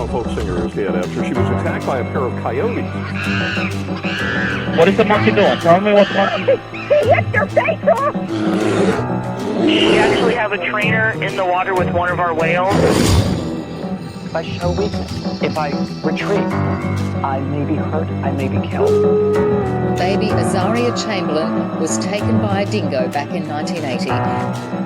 Alabama folk singer is dead after she was attacked by a pair of coyotes. What is the monkey doing? Tell me what the monkey... He hit your face off! We actually have a trainer in the water with one of our whales. If I show weakness, if I retreat, I may be hurt, I may be killed. Baby Azaria Chamberlain was taken by a dingo back in 1980.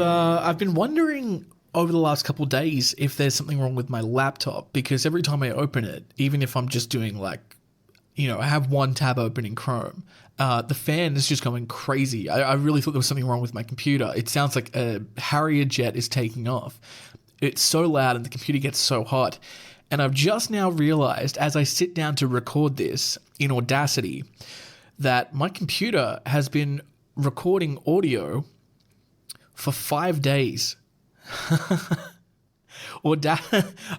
I've been wondering over the last couple of days if there's something wrong with my laptop, because every time I open it, even if I'm just doing I have one tab open in Chrome, the fan is just going crazy. I really thought there was something wrong with my computer. It sounds like a Harrier jet is taking off. It's so loud and the computer gets so hot. And I've just now realized, as I sit down to record this in Audacity, that my computer has been recording audio for 5 days.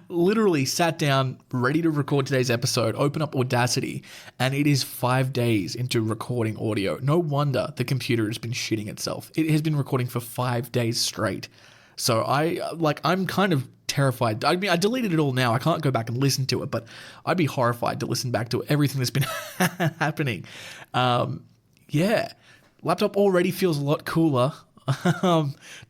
Literally sat down, ready to record today's episode, open up Audacity, and it is 5 days into recording audio. No wonder the computer has been shitting itself. It has been recording for 5 days straight. So I'm kind of terrified. I mean, I deleted it all now. I can't go back and listen to it, but I'd be horrified to listen back to everything that's been happening. Yeah, laptop already feels a lot cooler.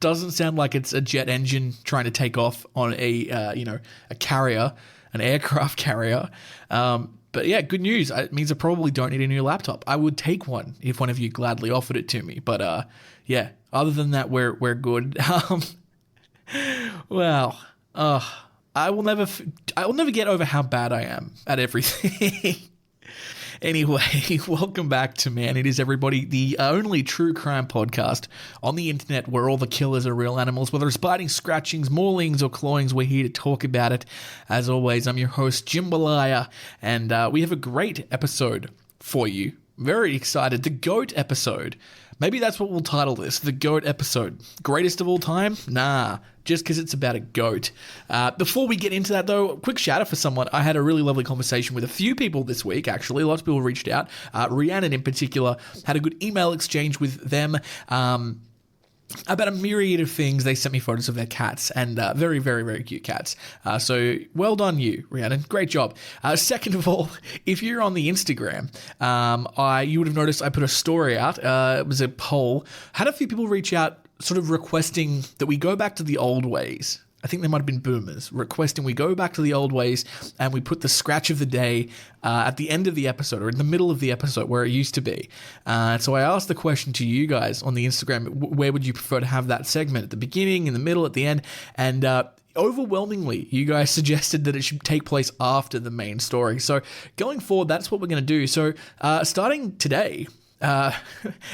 Doesn't sound like it's a jet engine trying to take off on a carrier, an aircraft carrier. But yeah, good news. It means I probably don't need a new laptop. I would take one if one of you gladly offered it to me. But yeah, other than that, we're good. Well, I will never get over how bad I am at everything. Anyway, welcome back to Man It Is, everybody, the only true crime podcast on the internet where all the killers are real animals. Whether it's biting, scratchings, maulings, or clawings, we're here to talk about it. As always, I'm your host, Jim Balaya, and we have a great episode for you. Very excited. The GOAT episode. Maybe that's what we'll title this, the GOAT episode. Greatest of all time? Nah, just because it's about a goat. Before we get into that, though, a quick shout out for someone. I had a really lovely conversation with a few people this week, actually. Lots of people reached out. Rhiannon, in particular, had a good email exchange with them about a myriad of things. They sent me photos of their cats, and very, very, very cute cats. So well done you, Rhiannon. Great job. Second of all, if you're on the Instagram, you would have noticed I put a story out. It was a poll. Had a few people reach out sort of requesting that we go back to the old ways. I think there might have been boomers requesting we go back to the old ways and we put the scratch of the day at the end of the episode or in the middle of the episode where it used to be. So I asked the question to you guys on the Instagram, where would you prefer to have that segment? At the beginning, in the middle, at the end? And overwhelmingly, you guys suggested that it should take place after the main story. So going forward, that's what we're going to do. So starting today...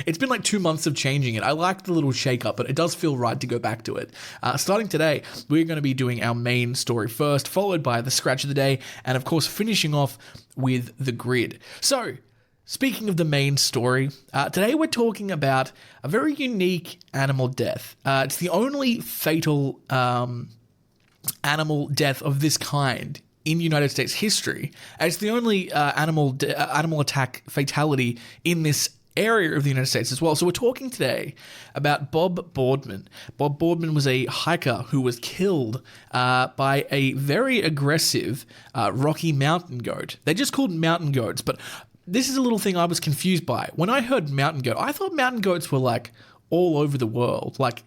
it's been like 2 months of changing it. I liked the little shake up, but it does feel right to go back to it. Starting today, we're going to be doing our main story first, followed by the scratch of the day, and of course, finishing off with the grid. So, speaking of the main story, today we're talking about a very unique animal death. It's the only fatal animal death of this kind in United States history. It's the only animal attack fatality in this area of the United States as well. So we're talking today about Bob Boardman. Bob Boardman was a hiker who was killed by a very aggressive Rocky Mountain goat. They're just called mountain goats, but this is a little thing I was confused by. When I heard mountain goat, I thought mountain goats were like all over the world. Like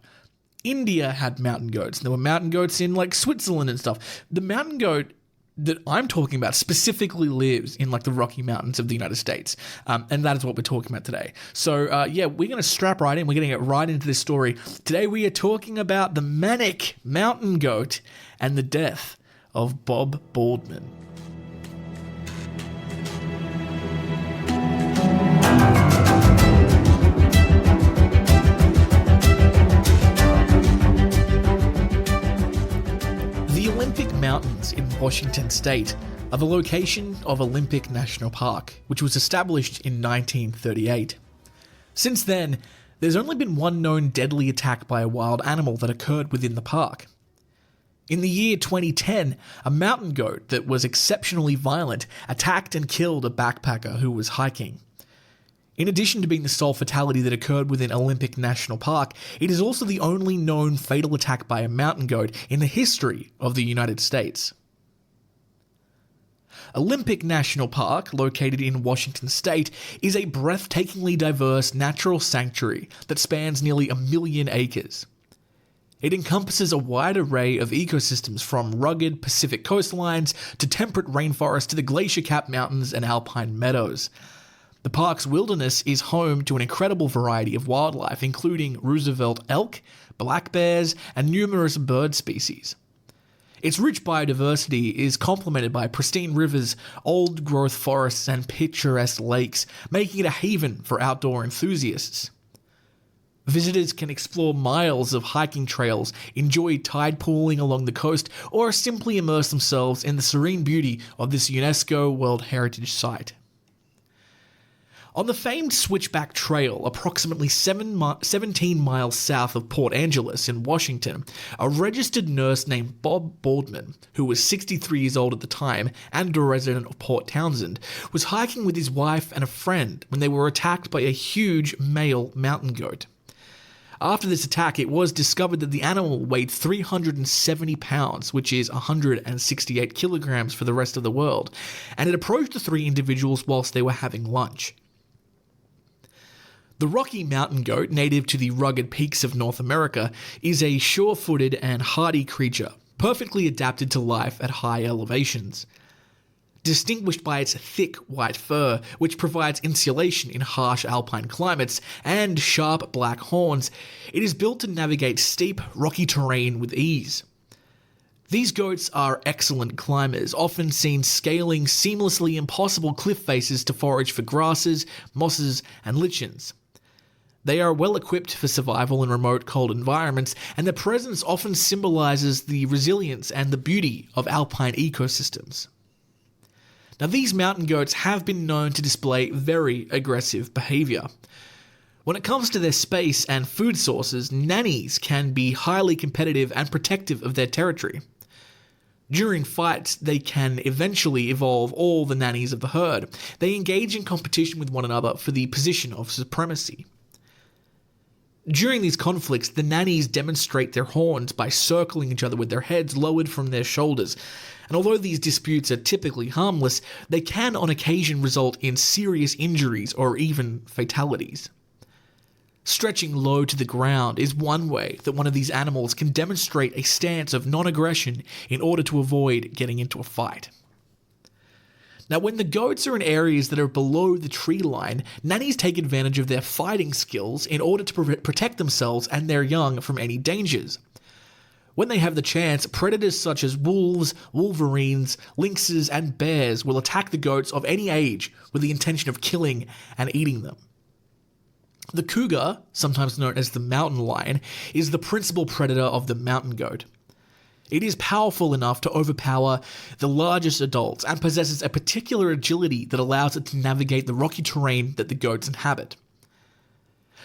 India had mountain goats. There were mountain goats in like Switzerland and stuff. The mountain goat that I'm talking about specifically lives in like the Rocky Mountains of the United States. And that is what we're talking about today. So yeah, we're going to strap right in. We're going to get right into this story. Today we are talking about the Manic mountain goat and the death of Bob Boardman. The Olympic Mountains in Washington State are the location of Olympic National Park, which was established in 1938. Since then, there's only been one known deadly attack by a wild animal that occurred within the park. In the year 2010, a mountain goat that was exceptionally violent attacked and killed a backpacker who was hiking. In addition to being the sole fatality that occurred within Olympic National Park, it is also the only known fatal attack by a mountain goat in the history of the United States. Olympic National Park, located in Washington State, is a breathtakingly diverse natural sanctuary that spans nearly 1 million acres. It encompasses a wide array of ecosystems from rugged Pacific coastlines to temperate rainforests to the glacier-capped mountains and alpine meadows. The park's wilderness is home to an incredible variety of wildlife, including Roosevelt elk, black bears, and numerous bird species. Its rich biodiversity is complemented by pristine rivers, old-growth forests, and picturesque lakes, making it a haven for outdoor enthusiasts. Visitors can explore miles of hiking trails, enjoy tide pooling along the coast, or simply immerse themselves in the serene beauty of this UNESCO World Heritage Site. On the famed Switchback Trail, approximately 17 miles south of Port Angeles in Washington, a registered nurse named Boardman, who was 63 years old at the time and a resident of Port Townsend, was hiking with his wife and a friend when they were attacked by a huge male mountain goat. After this attack, it was discovered that the animal weighed 370 pounds, which is 168 kilograms for the rest of the world, and it approached the three individuals whilst they were having lunch. The Rocky Mountain goat, native to the rugged peaks of North America, is a sure-footed and hardy creature, perfectly adapted to life at high elevations. Distinguished by its thick white fur, which provides insulation in harsh alpine climates, and sharp black horns, it is built to navigate steep, rocky terrain with ease. These goats are excellent climbers, often seen scaling seamlessly impossible cliff faces to forage for grasses, mosses, and lichens. They are well equipped for survival in remote, cold environments, and their presence often symbolizes the resilience and the beauty of alpine ecosystems. Now, these mountain goats have been known to display very aggressive behavior. When it comes to their space and food sources, nannies can be highly competitive and protective of their territory. During fights, they can eventually evolve all the nannies of the herd. They engage in competition with one another for the position of supremacy. During these conflicts, the nannies demonstrate their horns by circling each other with their heads lowered from their shoulders, and although these disputes are typically harmless, they can on occasion result in serious injuries or even fatalities. Stretching low to the ground is one way that one of these animals can demonstrate a stance of non-aggression in order to avoid getting into a fight. Now, when the goats are in areas that are below the tree line, nannies take advantage of their fighting skills in order to protect themselves and their young from any dangers. When they have the chance, predators such as wolves, wolverines, lynxes, and bears will attack the goats of any age with the intention of killing and eating them. The cougar, sometimes known as the mountain lion, is the principal predator of the mountain goat. It is powerful enough to overpower the largest adults and possesses a particular agility that allows it to navigate the rocky terrain that the goats inhabit.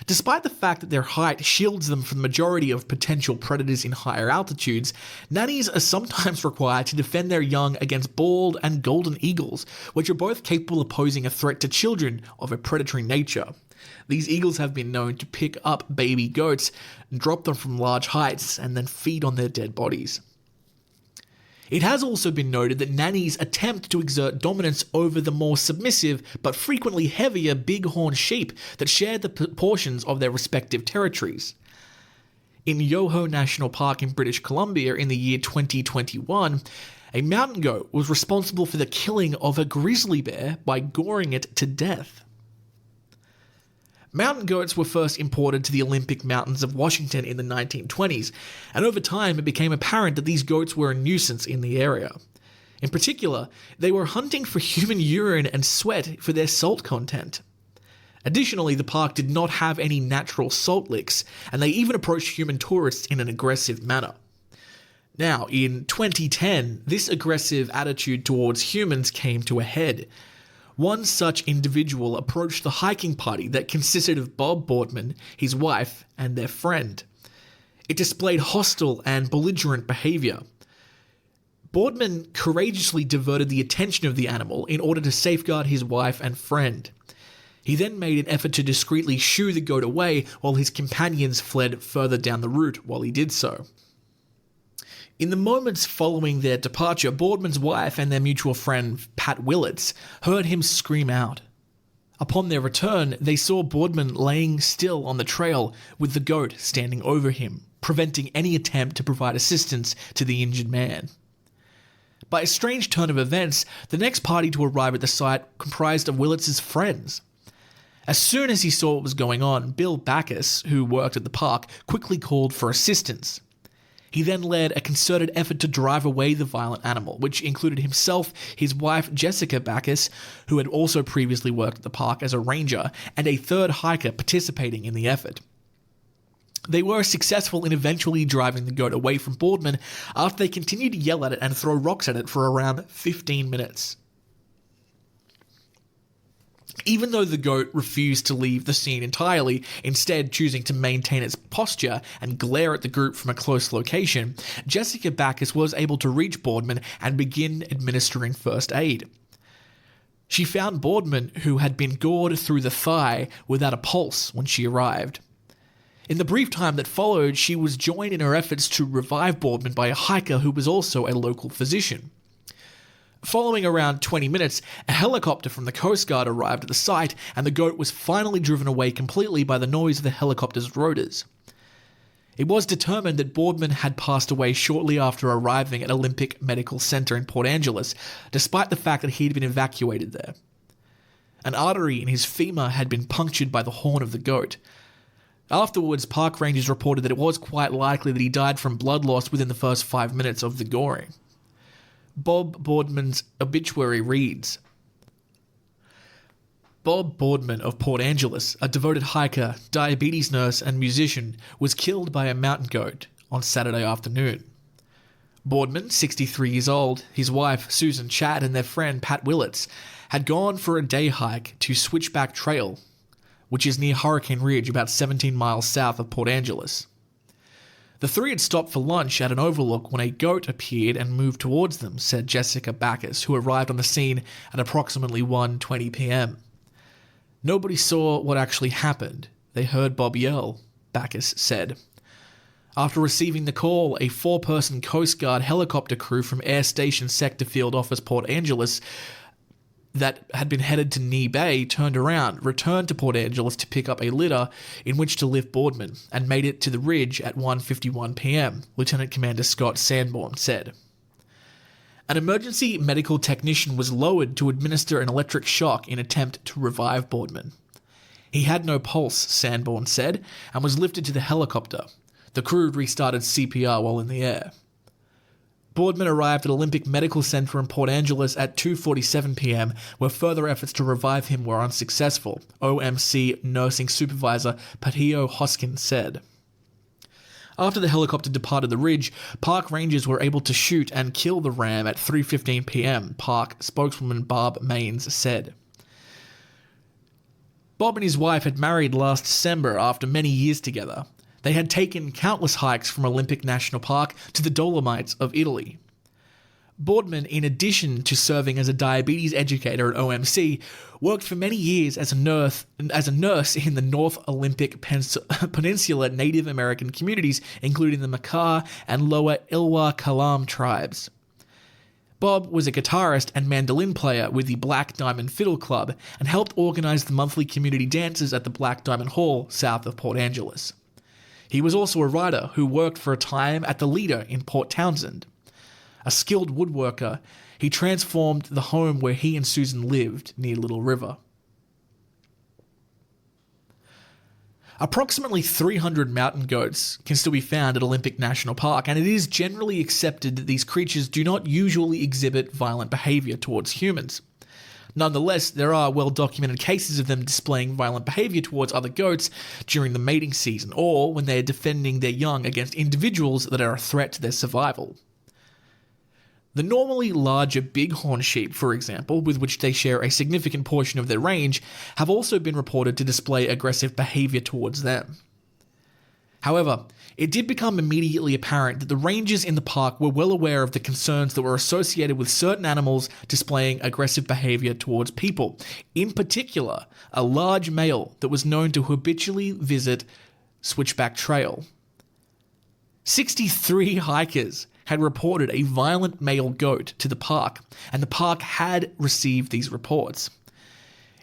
Despite the fact that their height shields them from the majority of potential predators in higher altitudes, nannies are sometimes required to defend their young against bald and golden eagles, which are both capable of posing a threat to children of a predatory nature. These eagles have been known to pick up baby goats, drop them from large heights, and then feed on their dead bodies. It has also been noted that nannies attempt to exert dominance over the more submissive but frequently heavier bighorn sheep that share the portions of their respective territories. In Yoho National Park in British Columbia in the year 2021, a mountain goat was responsible for the killing of a grizzly bear by goring it to death. Mountain goats were first imported to the Olympic Mountains of Washington in the 1920s, and over time it became apparent that these goats were a nuisance in the area. In particular, they were hunting for human urine and sweat for their salt content. Additionally, the park did not have any natural salt licks, and they even approached human tourists in an aggressive manner. Now, in 2010, this aggressive attitude towards humans came to a head. One such individual approached the hiking party that consisted of Bob Boardman, his wife, and their friend. It displayed hostile and belligerent behavior. Boardman courageously diverted the attention of the animal in order to safeguard his wife and friend. He then made an effort to discreetly shoo the goat away while his companions fled further down the route while he did so. In the moments following their departure, Boardman's wife and their mutual friend, Pat Willits, heard him scream out. Upon their return, they saw Boardman laying still on the trail with the goat standing over him, preventing any attempt to provide assistance to the injured man. By a strange turn of events, the next party to arrive at the site comprised of Willits' friends. As soon as he saw what was going on, Bill Backus, who worked at the park, quickly called for assistance. He then led a concerted effort to drive away the violent animal, which included himself, his wife Jessica Backus, who had also previously worked at the park as a ranger, and a third hiker participating in the effort. They were successful in eventually driving the goat away from Boardman after they continued to yell at it and throw rocks at it for around 15 minutes. Even though the goat refused to leave the scene entirely, instead choosing to maintain its posture and glare at the group from a close location, Jessica Backus was able to reach Boardman and begin administering first aid. She found Boardman, who had been gored through the thigh, without a pulse when she arrived. In the brief time that followed, she was joined in her efforts to revive Boardman by a hiker who was also a local physician. Following around 20 minutes, a helicopter from the Coast Guard arrived at the site, and the goat was finally driven away completely by the noise of the helicopter's rotors. It was determined that Boardman had passed away shortly after arriving at Olympic Medical Center in Port Angeles, despite the fact that he had been evacuated there. An artery in his femur had been punctured by the horn of the goat. Afterwards, park rangers reported that it was quite likely that he died from blood loss within the first 5 minutes of the goring. Bob Boardman's obituary reads, Bob Boardman of Port Angeles, a devoted hiker, diabetes nurse, and musician, was killed by a mountain goat on Saturday afternoon. Boardman, 63 years old, his wife Susan Chatt, and their friend Pat Willits had gone for a day hike to Switchback Trail, which is near Hurricane Ridge, about 17 miles south of Port Angeles. The three had stopped for lunch at an overlook when a goat appeared and moved towards them, said Jessica Backus, who arrived on the scene at approximately 1:20 p.m. Nobody saw what actually happened. They heard Bob yell, Backus said. After receiving the call, a 4-person Coast Guard helicopter crew from Air Station Sector Field Office Port Angeles that had been headed to Knee Bay turned around, returned to Port Angeles to pick up a litter in which to lift Boardman, and made it to the ridge at 1:51 p.m., Lieutenant Commander Scott Sanborn said. An emergency medical technician was lowered to administer an electric shock in attempt to revive Boardman. He had no pulse, Sanborn said, and was lifted to the helicopter. The crew restarted CPR while in the air. Boardman arrived at Olympic Medical Center in Port Angeles at 2:47 p.m., where further efforts to revive him were unsuccessful, OMC nursing supervisor Patio Hoskin said. After the helicopter departed the ridge, park rangers were able to shoot and kill the ram at 3:15 p.m., park spokeswoman Barb Maines said. Bob and his wife had married last December after many years together. They had taken countless hikes from Olympic National Park to the Dolomites of Italy. Boardman, in addition to serving as a diabetes educator at OMC, worked for many years as a nurse in the North Olympic Peninsula Native American communities, including the Makah and Lower Ilwa Kalam tribes. Bob was a guitarist and mandolin player with the Black Diamond Fiddle Club and helped organize the monthly community dances at the Black Diamond Hall south of Port Angeles. He was also a writer who worked for a time at the Leader in Port Townsend. A skilled woodworker, he transformed the home where he and Susan lived near Little River. Approximately 300 mountain goats can still be found at Olympic National Park, and it is generally accepted that these creatures do not usually exhibit violent behavior towards humans. Nonetheless, there are well-documented cases of them displaying violent behavior towards other goats during the mating season, or when they are defending their young against individuals that are a threat to their survival. The normally larger bighorn sheep, for example, with which they share a significant portion of their range, have also been reported to display aggressive behavior towards them. However, it did become immediately apparent that the rangers in the park were well aware of the concerns that were associated with certain animals displaying aggressive behavior towards people. In particular, a large male that was known to habitually visit Switchback Trail. 63 hikers had reported a violent male goat to the park, and the park had received these reports.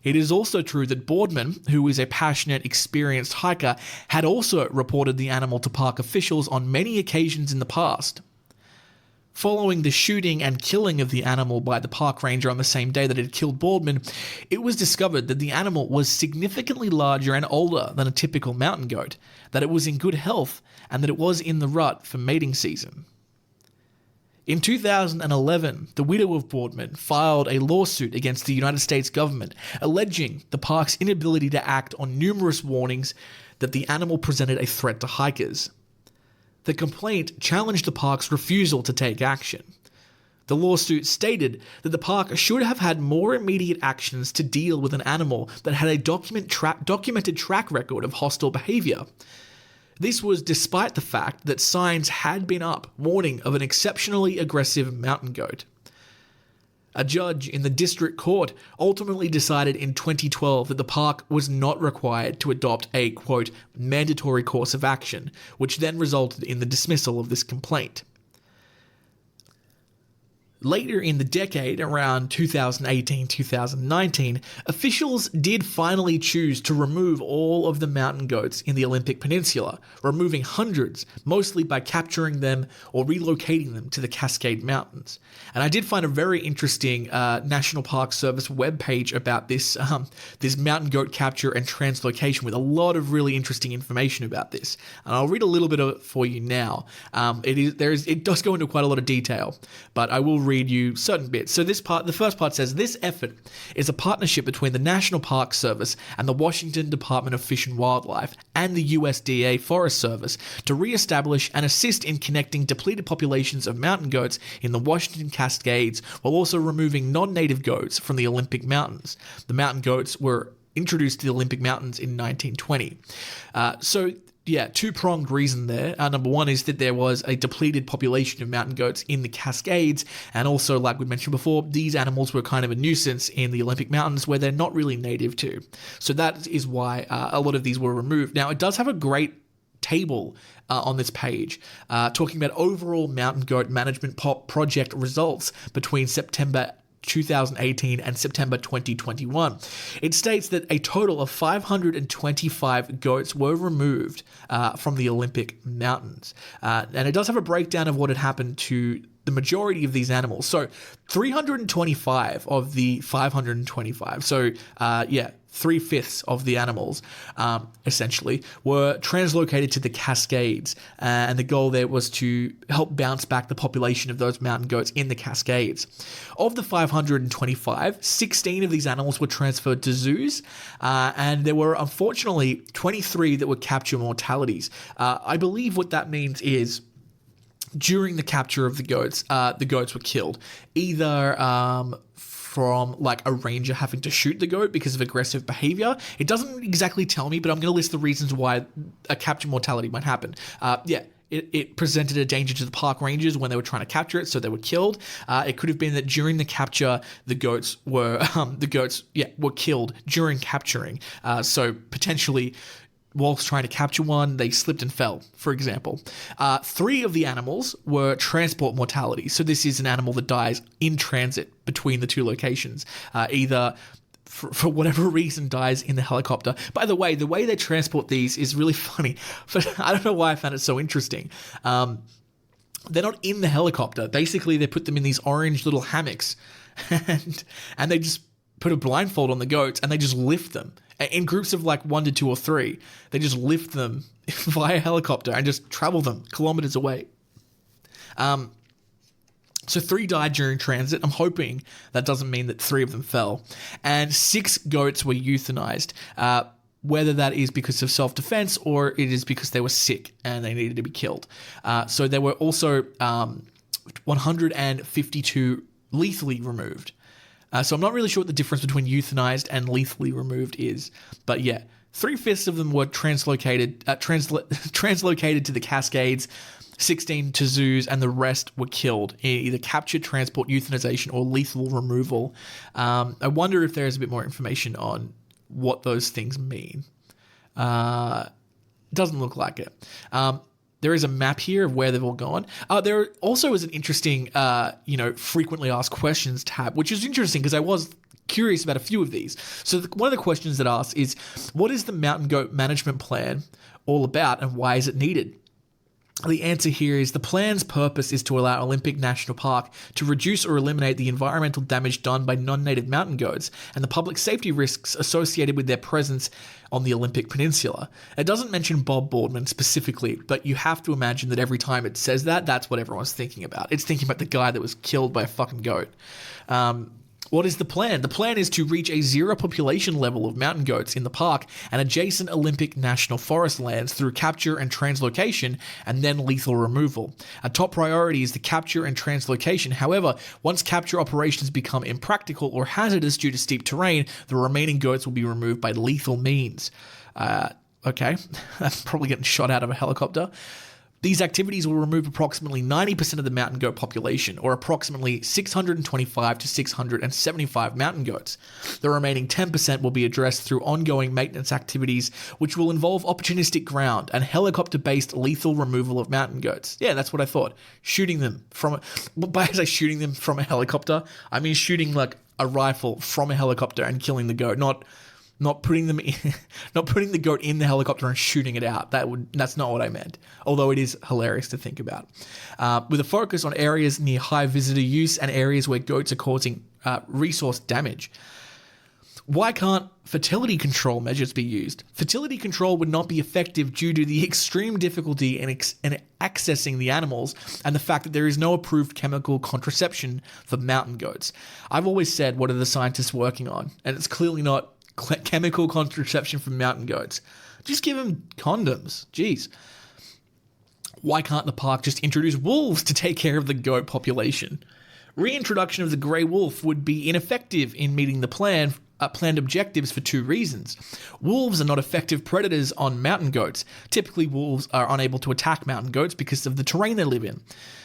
It is also true that Boardman, who is a passionate, experienced hiker, had also reported the animal to park officials on many occasions in the past. Following the shooting and killing of the animal by the park ranger on the same day that it had killed Boardman, it was discovered that the animal was significantly larger and older than a typical mountain goat, that it was in good health, and that it was in the rut for mating season. In 2011, the widow of Boardman filed a lawsuit against the United States government, alleging the park's inability to act on numerous warnings that the animal presented a threat to hikers. The complaint challenged the park's refusal to take action. The lawsuit stated that the park should have had more immediate actions to deal with an animal that had a documented track record of hostile behavior. This was despite the fact that signs had been up warning of an exceptionally aggressive mountain goat. A judge in the district court ultimately decided in 2012 that the park was not required to adopt a, quote, mandatory course of action, which then resulted in the dismissal of this complaint. Later in the decade, around 2018-2019, officials did finally choose to remove all of the mountain goats in the Olympic Peninsula, removing hundreds, mostly by capturing them or relocating them to the Cascade Mountains. And I did find a very interesting National Park Service webpage about this mountain goat capture and translocation with a lot of really interesting information about this. And I'll read a little bit of it for you now. It does go into quite a lot of detail, but I will read you certain bits. So the first part says, this effort is a partnership between the National Park Service and the Washington Department of Fish and Wildlife and the USDA Forest Service to re-establish and assist in connecting depleted populations of mountain goats in the Washington Cascades while also removing non-native goats from the Olympic Mountains. The mountain goats were introduced to the Olympic Mountains in 1920. Two-pronged reason there. Number one is that there was a depleted population of mountain goats in the Cascades, and also, like we mentioned before, these animals were kind of a nuisance in the Olympic Mountains where they're not really native to. So that is why a lot of these were removed. Now, it does have a great table on this page talking about overall mountain goat management project results between September 2018 and September 2021. It states that a total of 525 goats were removed from the Olympic Mountains. And it does have a breakdown of what had happened to the majority of these animals. So 325 of the 525, so 3/5 of the animals, essentially, were translocated to the Cascades. And the goal there was to help bounce back the population of those mountain goats in the Cascades. Of the 525, 16 of these animals were transferred to zoos, and there were, unfortunately, 23 that were capture mortalities. I believe what that means is, during the capture of the goats were killed, either from like a ranger having to shoot the goat because of aggressive behavior. It doesn't exactly tell me, but I'm going to list the reasons why a capture mortality might happen. It presented a danger to the park rangers when they were trying to capture it, so they were killed. It could have been that during the capture, the goats were killed during capturing. So potentially, whilst trying to capture one, they slipped and fell, for example. 3 of the animals were transport mortality. So this is an animal that dies in transit between the two locations, either for whatever reason dies in the helicopter. By the way they transport these is really funny, but I don't know why I found it so interesting. They're not in the helicopter. Basically, they put them in these orange little hammocks and they just put a blindfold on the goats and they just lift them. In groups of like 1 to 2 or 3, they just lift them via helicopter and just travel them kilometers away. So 3 died during transit. I'm hoping that doesn't mean that 3 of them fell. And 6 goats were euthanized, whether that is because of self-defense or it is because they were sick and they needed to be killed. So there were also 152 lethally removed. So I'm not really sure what the difference between euthanized and lethally removed is. But yeah, 3/5 of them were translocated to the Cascades, 16 to zoos, and the rest were killed, either captured, transport, euthanization, or lethal removal. I wonder if there is a bit more information on what those things mean. Doesn't look like it. There is a map here of where they've all gone. There also is an interesting, frequently asked questions tab, which is interesting because I was curious about a few of these. So one of the questions that asks is, what is the mountain goat management plan all about and why is it needed? The answer here is the plan's purpose is to allow Olympic National Park to reduce or eliminate the environmental damage done by non-native mountain goats and the public safety risks associated with their presence on the Olympic Peninsula. It doesn't mention Bob Boardman specifically, but you have to imagine that every time it says that, that's what everyone's thinking about. It's thinking about the guy that was killed by a fucking goat. What is the plan? The plan is to reach a zero population level of mountain goats in the park and adjacent Olympic National Forest lands through capture and translocation and then lethal removal. A top priority is the capture and translocation. However, once capture operations become impractical or hazardous due to steep terrain, the remaining goats will be removed by lethal means. Okay, that's probably getting shot out of a helicopter. These activities will remove approximately 90% of the mountain goat population, or approximately 625 to 675 mountain goats. The remaining 10% will be addressed through ongoing maintenance activities, which will involve opportunistic ground and helicopter-based lethal removal of mountain goats. Yeah, that's what I thought. Shooting them from by shooting them from a helicopter, I mean shooting like a rifle from a helicopter and killing the goat, not putting the goat in the helicopter and shooting it out. That's not what I meant. Although it is hilarious to think about. With a focus on areas near high visitor use and areas where goats are causing resource damage. Why can't fertility control measures be used? Fertility control would not be effective due to the extreme difficulty in accessing the animals and the fact that there is no approved chemical contraception for mountain goats. I've always said, what are the scientists working on? And it's clearly not chemical contraception for mountain goats. Just give them condoms. Jeez. Why can't the park just introduce wolves to take care of the goat population? Reintroduction of the grey wolf would be ineffective in meeting the planned objectives for two reasons. Wolves are not effective predators on mountain goats. Typically, wolves are unable to attack mountain goats because of the terrain they live in.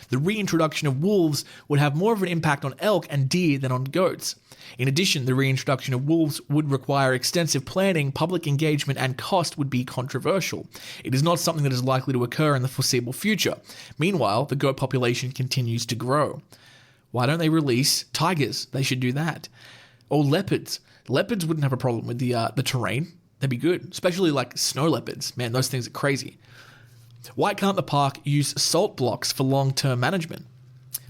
The reintroduction of wolves would have more of an impact on elk and deer than on goats. In addition, the reintroduction of wolves would require extensive planning, public engagement, and cost would be controversial. It is not something that is likely to occur in the foreseeable future. Meanwhile, the goat population continues to grow. Why don't they release tigers? They should do that. Or leopards. Leopards wouldn't have a problem with the terrain. They'd be good, especially like snow leopards. Man, those things are crazy. Why can't the park use salt blocks for long-term management?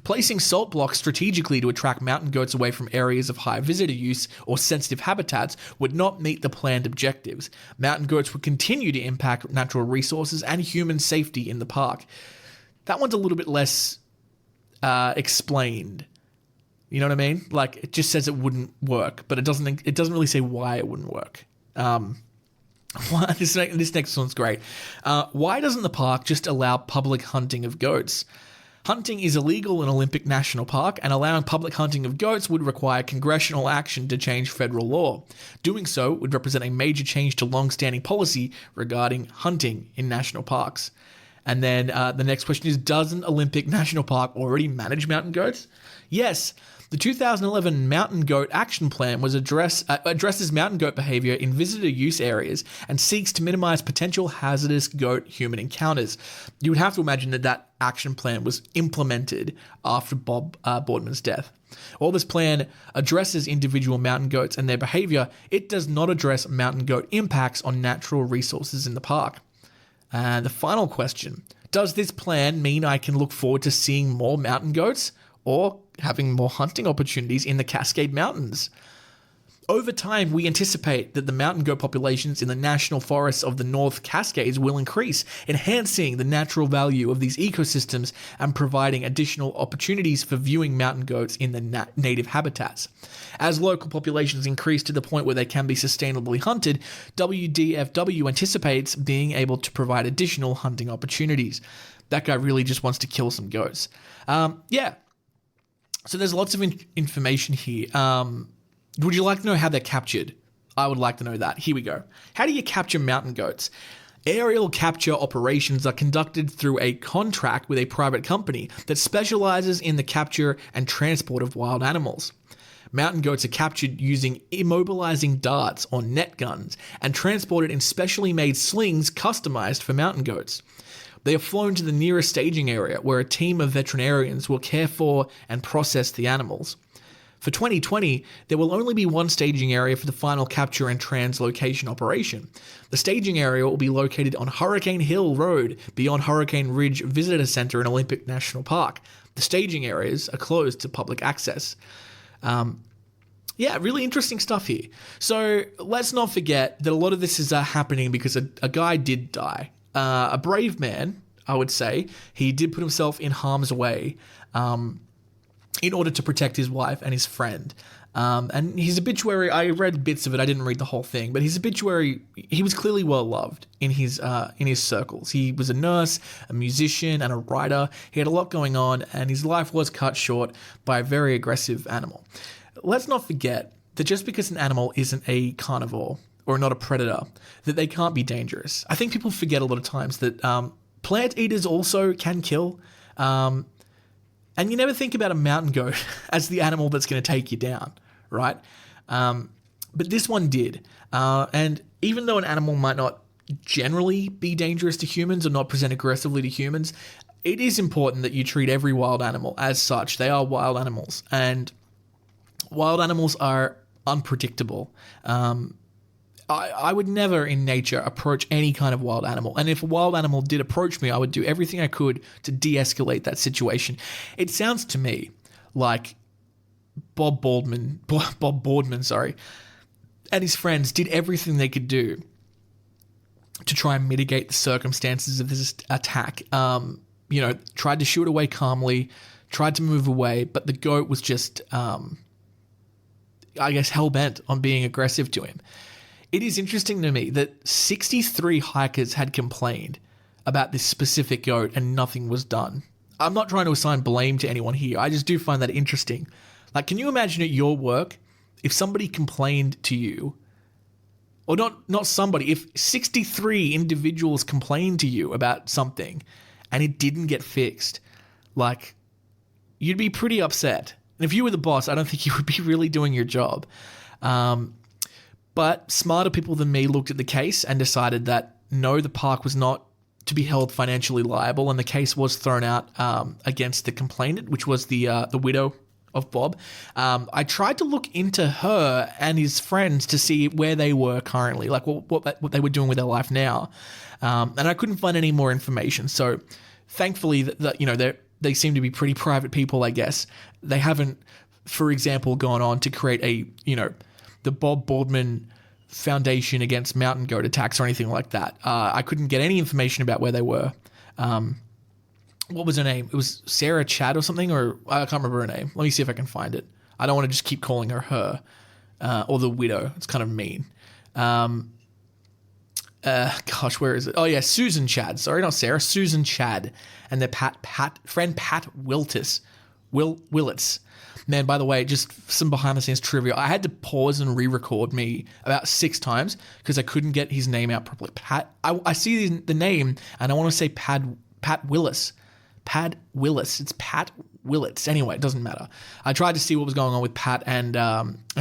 Placing salt blocks strategically to attract mountain goats away from areas of high visitor use or sensitive habitats would not meet the planned objectives. Mountain goats would continue to impact natural resources and human safety in the park. That one's a little bit less explained. You know what I mean? Like, it just says it wouldn't work, but it doesn't really say why it wouldn't work. This next one's great. Why doesn't the park just allow public hunting of goats? Hunting is illegal in Olympic National Park, and allowing public hunting of goats would require congressional action to change federal law. Doing so would represent a major change to long-standing policy regarding hunting in national parks. And then the next question is, doesn't Olympic National Park already manage mountain goats? Yes. The 2011 Mountain Goat Action Plan addresses mountain goat behavior in visitor use areas and seeks to minimize potential hazardous goat-human encounters. You would have to imagine that action plan was implemented after Bob Boardman's death. While this plan addresses individual mountain goats and their behavior, it does not address mountain goat impacts on natural resources in the park. And the final question, does this plan mean I can look forward to seeing more mountain goats or having more hunting opportunities in the Cascade Mountains? Over time, we anticipate that the mountain goat populations in the national forests of the North Cascades will increase, enhancing the natural value of these ecosystems and providing additional opportunities for viewing mountain goats in the native habitats. As local populations increase to the point where they can be sustainably hunted, WDFW anticipates being able to provide additional hunting opportunities. That guy really just wants to kill some goats. Yeah. So there's lots of information here. Would you like to know how they're captured? I would like to know that. Here we go. How do you capture mountain goats? Aerial capture operations are conducted through a contract with a private company that specializes in the capture and transport of wild animals. Mountain goats are captured using immobilizing darts or net guns and transported in specially made slings customized for mountain goats. They are flown to the nearest staging area where a team of veterinarians will care for and process the animals. For 2020, there will only be one staging area for the final capture and translocation operation. The staging area will be located on Hurricane Hill Road beyond Hurricane Ridge Visitor Center in Olympic National Park. The staging areas are closed to public access. Yeah, really interesting stuff here. So let's not forget that a lot of this is happening because a guy did die. A brave man, I would say. He did put himself in harm's way in order to protect his wife and his friend. And his obituary, I read bits of it. I didn't read the whole thing, but his obituary, he was clearly well loved in his circles. He was a nurse, a musician, and a writer. He had a lot going on, and his life was cut short by a very aggressive animal. Let's not forget that just because an animal isn't a carnivore or not a predator, that they can't be dangerous. I think people forget a lot of times that plant eaters also can kill. And you never think about a mountain goat as the animal that's going to take you down, right? But this one did. And even though an animal might not generally be dangerous to humans or not present aggressively to humans, it is important that you treat every wild animal as such. They are wild animals. And wild animals are unpredictable. I would never in nature approach any kind of wild animal. And if a wild animal did approach me, I would do everything I could to de-escalate that situation. It sounds to me like Bob Boardman, and his friends did everything they could do to try and mitigate the circumstances of this attack. Tried to shoot away calmly, tried to move away, but the goat was just, hell-bent on being aggressive to him. It is interesting to me that 63 hikers had complained about this specific goat and nothing was done. I'm not trying to assign blame to anyone here. I just do find that interesting. Like, can you imagine at your work if somebody complained to you, or not somebody, if 63 individuals complained to you about something and it didn't get fixed, like, you'd be pretty upset. And if you were the boss, I don't think you would be really doing your job. But smarter people than me looked at the case and decided that no, the park was not to be held financially liable, and the case was thrown out against the complainant, which was the widow of Bob. I tried to look into her and his friends to see where they were currently, like what they were doing with their life now, and I couldn't find any more information. So thankfully, they seem to be pretty private people, I guess. They haven't, for example, gone on to create the Bob Boardman Foundation against mountain goat attacks or anything like that. I couldn't get any information about where they were. What was her name? It was Sarah Chad or something, or I can't remember her name. Let me see if I can find it. I don't want to just keep calling her or the widow. It's kind of mean. Where is it? Oh yeah, Susan Chad. Sorry, not Sarah. Susan Chad and their friend Pat Willits. Man, by the way, just some behind-the-scenes trivia. I had to pause and re-record me about 6 times because I couldn't get his name out properly. Pat. I see the name and I want to say Pat Willis. Pat Willis. It's Pat Willits. Anyway, it doesn't matter. I tried to see what was going on with Pat and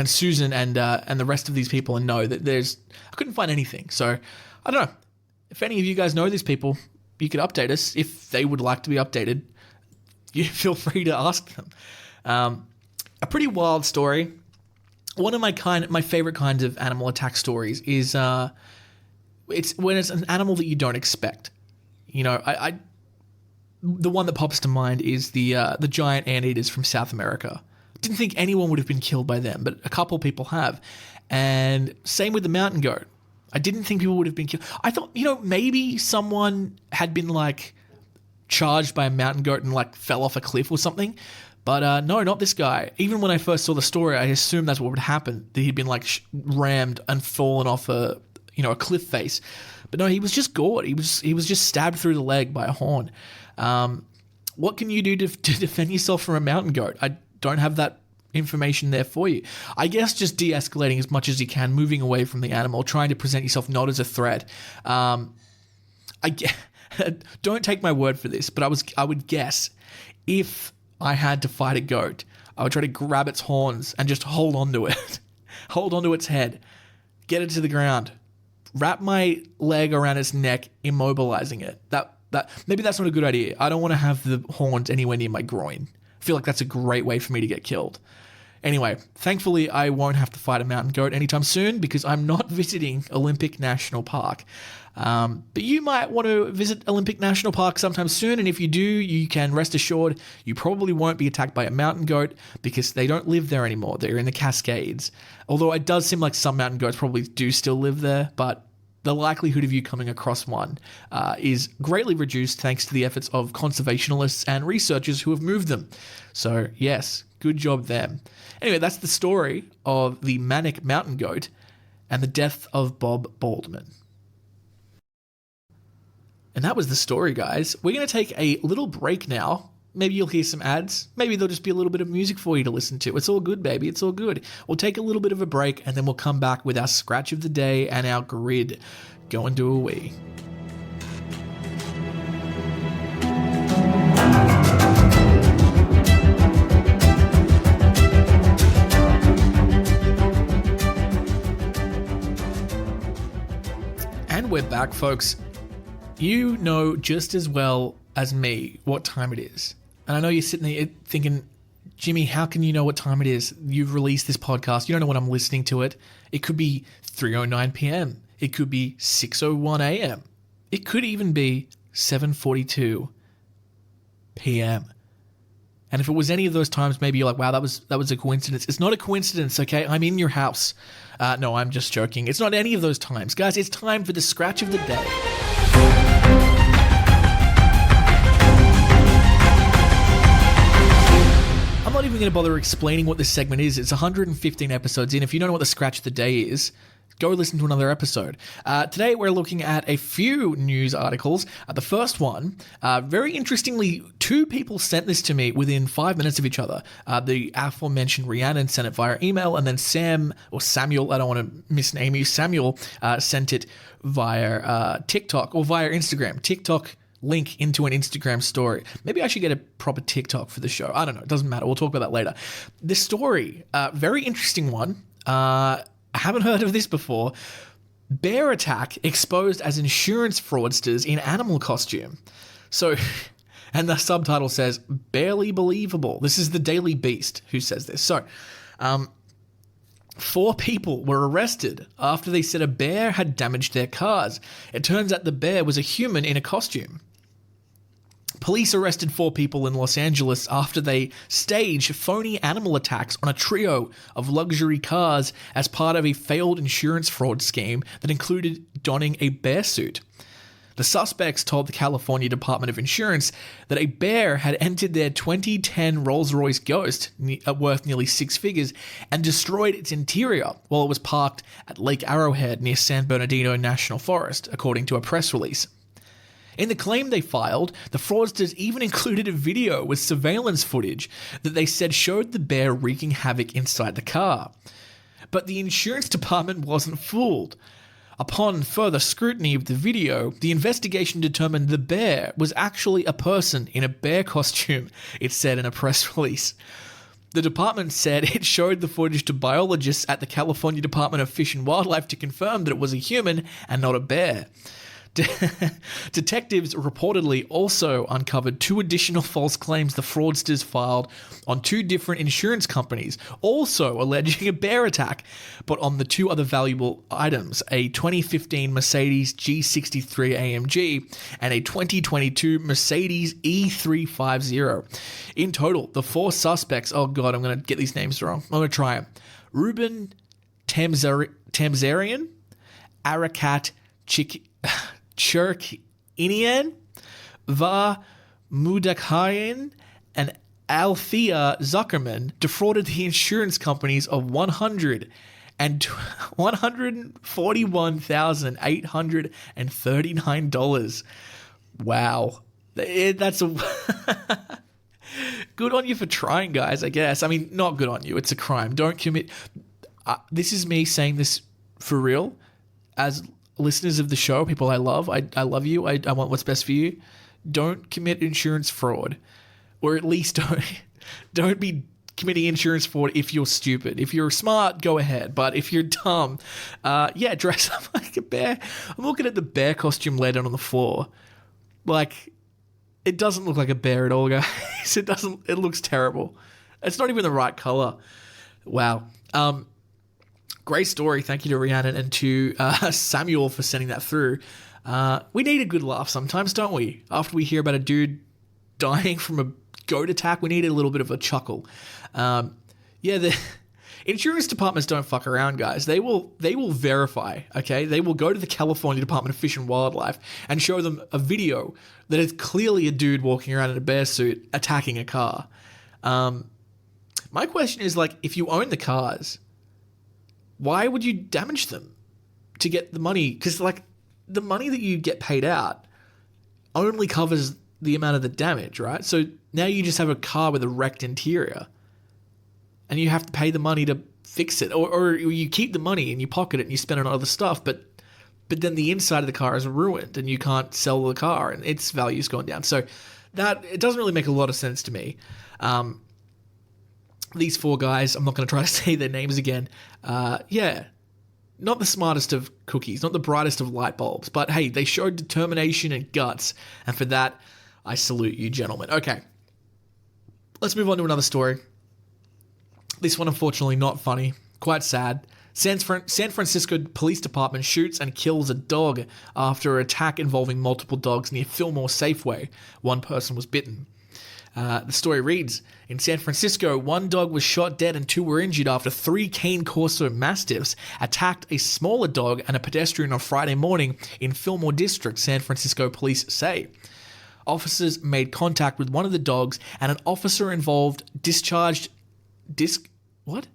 Susan and the rest of these people, and no, that I couldn't find anything. So I don't know. If any of you guys know these people, you could update us if they would like to be updated. You feel free to ask them. A pretty wild story. One of my favorite kinds of animal attack stories is it's when it's an animal that you don't expect. The one that pops to mind is the giant anteaters from South America. Didn't think anyone would have been killed by them, but a couple people have. And same with the mountain goat. I didn't think people would have been killed. I thought, maybe someone had been charged by a mountain goat and fell off a cliff or something. But no, not this guy. Even when I first saw the story, I assumed that's what would happen. That he'd been rammed and fallen off a cliff face. But no, he was just gored. He was just stabbed through the leg by a horn. What can you do to defend yourself from a mountain goat? I don't have that information there for you. I guess just de-escalating as much as you can, moving away from the animal, trying to present yourself not as a threat. Don't take my word for this, but I would guess if I had to fight a goat, I would try to grab its horns and just hold onto it, hold onto its head, get it to the ground, wrap my leg around its neck, immobilizing it. That maybe that's not a good idea. I don't want to have the horns anywhere near my groin. I feel like that's a great way for me to get killed. Anyway, thankfully, I won't have to fight a mountain goat anytime soon because I'm not visiting Olympic National Park. But you might want to visit Olympic National Park sometime soon, and if you do, you can rest assured you probably won't be attacked by a mountain goat because they don't live there anymore. They're in the Cascades. Although it does seem like some mountain goats probably do still live there, but the likelihood of you coming across one is greatly reduced thanks to the efforts of conservationists and researchers who have moved them. So yes, good job them. Anyway, that's the story of the Manic mountain goat and the death of Bob Boardman. And that was the story, guys. We're going to take a little break now. Maybe you'll hear some ads. Maybe there'll just be a little bit of music for you to listen to. It's all good, baby. It's all good. We'll take a little bit of a break, and then we'll come back with our scratch of the day and our grid. Go and do a wee. And we're back, folks. You know just as well as me what time it is. And I know you're sitting there thinking, Jimmy, how can you know what time it is? You've released this podcast. You don't know when I'm listening to it. It could be 3:09 p.m. It could be 6:01 a.m. It could even be 7:42 p.m. And if it was any of those times, maybe you're like, wow, that was a coincidence. It's not a coincidence, okay? I'm in your house. No, I'm just joking. It's not any of those times. Guys, it's time for the scratch of the day. I'm not even going to bother explaining what this segment is. It's 115 episodes in. If you don't know what the scratch of the day is, go listen to another episode. Today, we're looking at a few news articles. The first one, very interestingly, two people sent this to me within 5 minutes of each other. The aforementioned Rhiannon sent it via email, and then Samuel, I don't want to misname you, Samuel sent it via TikTok or via Instagram. TikTok link into an Instagram story. Maybe I should get a proper TikTok for the show. I don't know. It doesn't matter. We'll talk about that later. This story, very interesting one. I haven't heard of this before. Bear attack exposed as insurance fraudsters in animal costume. So, and the subtitle says, barely believable. This is the Daily Beast who says this. So, 4 people were arrested after they said a bear had damaged their cars. It turns out the bear was a human in a costume. Police arrested 4 people in Los Angeles after they staged phony animal attacks on a trio of luxury cars as part of a failed insurance fraud scheme that included donning a bear suit. The suspects told the California Department of Insurance that a bear had entered their 2010 Rolls-Royce Ghost, worth nearly 6 figures, and destroyed its interior while it was parked at Lake Arrowhead near San Bernardino National Forest, according to a press release. In the claim they filed, the fraudsters even included a video with surveillance footage that they said showed the bear wreaking havoc inside the car. But the insurance department wasn't fooled. Upon further scrutiny of the video, the investigation determined the bear was actually a person in a bear costume, it said in a press release. The department said it showed the footage to biologists at the California Department of Fish and Wildlife to confirm that it was a human and not a bear. Detectives reportedly also uncovered 2 additional false claims the fraudsters filed on 2 different insurance companies, also alleging a bear attack, but on the 2 other valuable items, a 2015 Mercedes G63 AMG and a 2022 Mercedes E350. In total, the 4 suspects, oh god, I'm going to get these names wrong. I'm going to try them. Ruben Tamzarian, Arakat Chirk-Inian, Va Mudakhayan, and Althea Zuckerman defrauded the insurance companies of $141,839. Wow. That's a... good on you for trying, guys, I guess. I mean, not good on you. It's a crime. Don't commit. This is me saying this for real. As listeners of the show, people I love, I love you. I want what's best for you. Don't commit insurance fraud. Or at least don't be committing insurance fraud if you're stupid. If you're smart, go ahead. But if you're dumb, dress up like a bear. I'm looking at the bear costume laid out on the floor. Like, it doesn't look like a bear at all, guys. It looks terrible. It's not even the right color. Wow. Great story. Thank you to Rhiannon and to Samuel for sending that through. We need a good laugh sometimes, don't we? After we hear about a dude dying from a goat attack, we need a little bit of a chuckle. The insurance departments don't fuck around, guys. They will verify, okay? They will go to the California Department of Fish and Wildlife and show them a video that is clearly a dude walking around in a bear suit attacking a car. My question is, like, if you own the cars, why would you damage them to get the money? Because, like, the money that you get paid out only covers the amount of the damage, right? So now you just have a car with a wrecked interior and you have to pay the money to fix it. Or you keep the money and you pocket it and you spend it on other stuff, but then the inside of the car is ruined and you can't sell the car and its value's gone down. So that, it doesn't really make a lot of sense to me. These four guys, I'm not going to try to say their names again. Not the smartest of cookies, not the brightest of light bulbs, but hey, they showed determination and guts, and for that, I salute you, gentlemen. Okay, let's move on to another story. This one, unfortunately, not funny, quite sad. San Francisco Police Department shoots and kills a dog after an attack involving multiple dogs near Fillmore Safeway. One person was bitten. The story reads, in San Francisco, one dog was shot dead and two were injured after 3 Cane Corso Mastiffs attacked a smaller dog and a pedestrian on Friday morning in Fillmore District, San Francisco police say. Officers made contact with one of the dogs and an officer involved discharge discard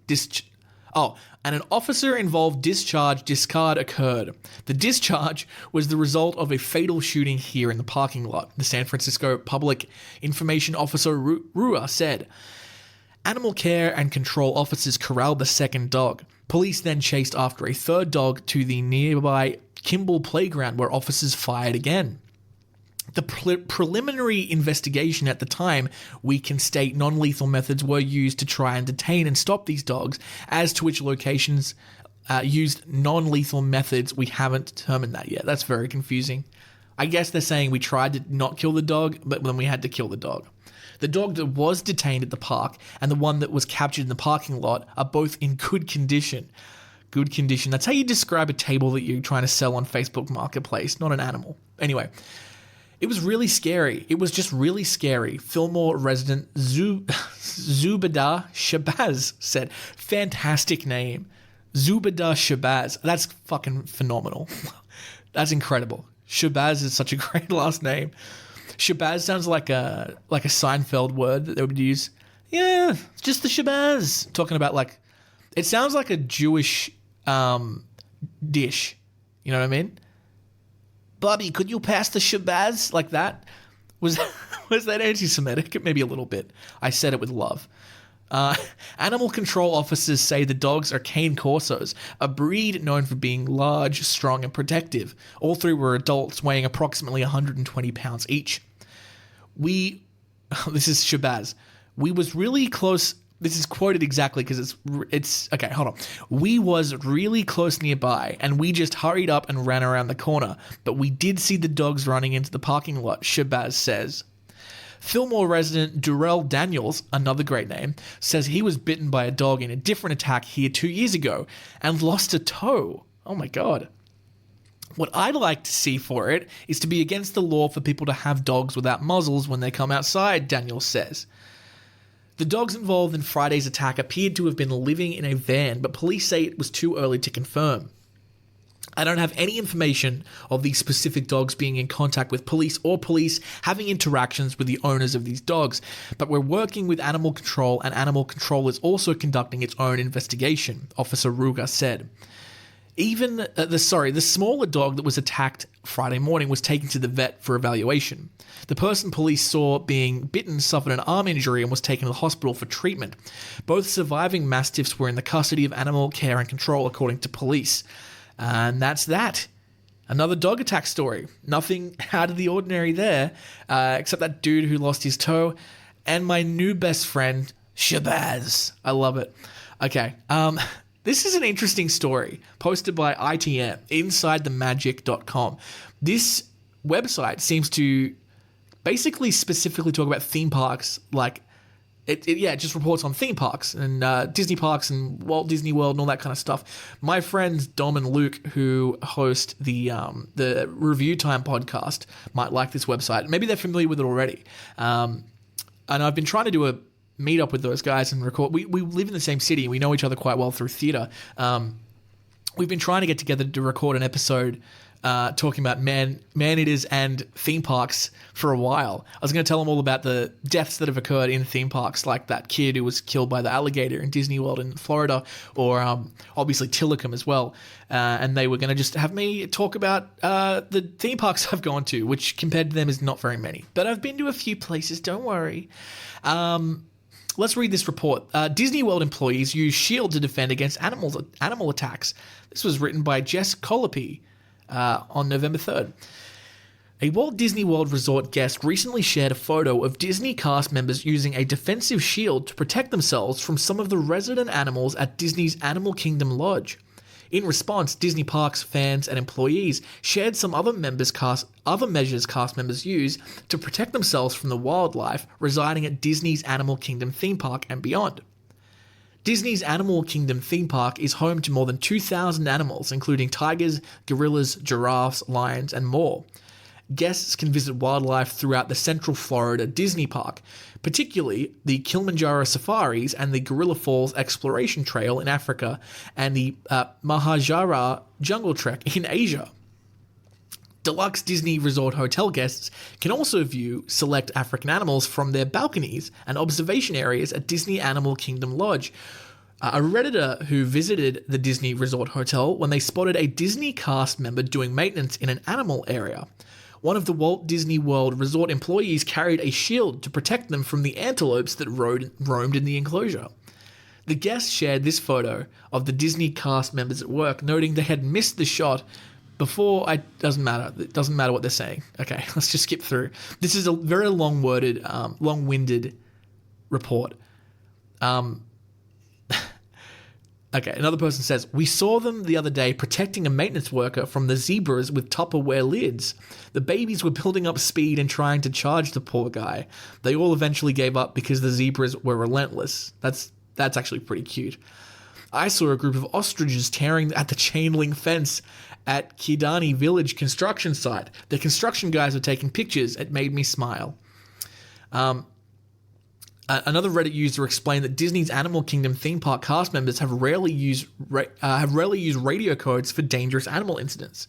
occurred. The discharge was the result of a fatal shooting here in the parking lot, the San Francisco Public Information Officer Rua said. Animal care and control officers corralled the second dog. Police then chased after a third dog to the nearby Kimball Playground where officers fired again. The preliminary investigation at the time, we can state non-lethal methods were used to try and detain and stop these dogs. As to which locations used non-lethal methods, we haven't determined that yet. That's very confusing. I guess they're saying we tried to not kill the dog, but then we had to kill the dog. The dog that was detained at the park and the one that was captured in the parking lot are both in good condition. Good condition. That's how you describe a table that you're trying to sell on Facebook Marketplace, not an animal. Anyway. It was really scary. It was just really scary. Fillmore resident Zubeda Shabazz said, fantastic name. Zubeda Shabazz. That's fucking phenomenal. That's incredible. Shabazz is such a great last name. Shabazz sounds like a Seinfeld word that they would use. Yeah, it's just the Shabazz. Talking about it sounds like a Jewish dish. You know what I mean? Bobby, could you pass the Shabazz? Like that? Was that anti-Semitic? Maybe a little bit. I said it with love. Animal control officers say the dogs are Cane Corsos, a breed known for being large, strong, and protective. All 3 were adults weighing approximately 120 pounds each. This is Shabazz. We was really close. This is quoted exactly because it's okay, hold on. We was really close nearby and we just hurried up and ran around the corner, but we did see the dogs running into the parking lot, Shabazz says. Fillmore resident Durrell Daniels, another great name, says he was bitten by a dog in a different attack here 2 years ago and lost a toe. Oh my God. What I'd like to see for it is to be against the law for people to have dogs without muzzles when they come outside, Daniels says. The dogs involved in Friday's attack appeared to have been living in a van, but police say it was too early to confirm. I don't have any information of these specific dogs being in contact with police or police having interactions with the owners of these dogs, but we're working with animal control and animal control is also conducting its own investigation, Officer Ruga said. Even the smaller dog that was attacked Friday morning was taken to the vet for evaluation. The person police saw being bitten suffered an arm injury and was taken to the hospital for treatment. Both surviving mastiffs were in the custody of Animal Care and Control, according to police. And that's that. Another dog attack story. Nothing out of the ordinary there, except that dude who lost his toe and my new best friend, Shabazz. I love it. Okay, this is an interesting story posted by ITM, InsideTheMagic.com. This website seems to basically specifically talk about theme parks, like it just reports on theme parks and Disney parks and Walt Disney World and all that kind of stuff. My friends Dom and Luke, who host the Review Time podcast, might like this website. Maybe they're familiar with it already. And I've been trying to do a meet up with those guys and record. We live in the same city and we know each other quite well through theater. We've been trying to get together to record an episode talking about man-eaters and theme parks for a while. I was going to tell them all about the deaths that have occurred in theme parks, like that kid who was killed by the alligator in Disney World in Florida, or obviously Tillicum as well. And they were going to just have me talk about the theme parks I've gone to, which compared to them is not very many. But I've been to a few places, don't worry. Let's read this report. Disney World employees use shield to defend against animal attacks. This was written by Jess Colopy on November 3rd. A Walt Disney World Resort guest recently shared a photo of Disney cast members using a defensive shield to protect themselves from some of the resident animals at Disney's Animal Kingdom Lodge. In response, Disney Parks fans and employees shared some other measures cast members use to protect themselves from the wildlife residing at Disney's Animal Kingdom theme park and beyond. Disney's Animal Kingdom theme park is home to more than 2,000 animals, including tigers, gorillas, giraffes, lions, and more. Guests can visit wildlife throughout the Central Florida Disney Park, particularly the Kilimanjaro Safaris and the Gorilla Falls Exploration Trail in Africa and the Mahajara Jungle Trek in Asia. Deluxe Disney Resort hotel guests can also view select African animals from their balconies and observation areas at Disney Animal Kingdom Lodge. A Redditor who visited the Disney Resort Hotel when they spotted a Disney cast member doing maintenance in an animal area. One of the Walt Disney World Resort employees carried a shield to protect them from the antelopes that roamed in the enclosure. The guest shared this photo of the Disney cast members at work, noting they had missed the shot before. It doesn't matter what they're saying. Okay, let's just skip through. This is a very long-winded report. Okay, another person says, we saw them the other day protecting a maintenance worker from the zebras with Tupperware lids. The babies were building up speed and trying to charge the poor guy. They all eventually gave up because the zebras were relentless. That's actually pretty cute. I saw a group of ostriches tearing at the chain link fence at Kidani Village construction site. The construction guys were taking pictures. It made me smile. Another Reddit user explained that Disney's Animal Kingdom theme park cast members have rarely used radio codes for dangerous animal incidents.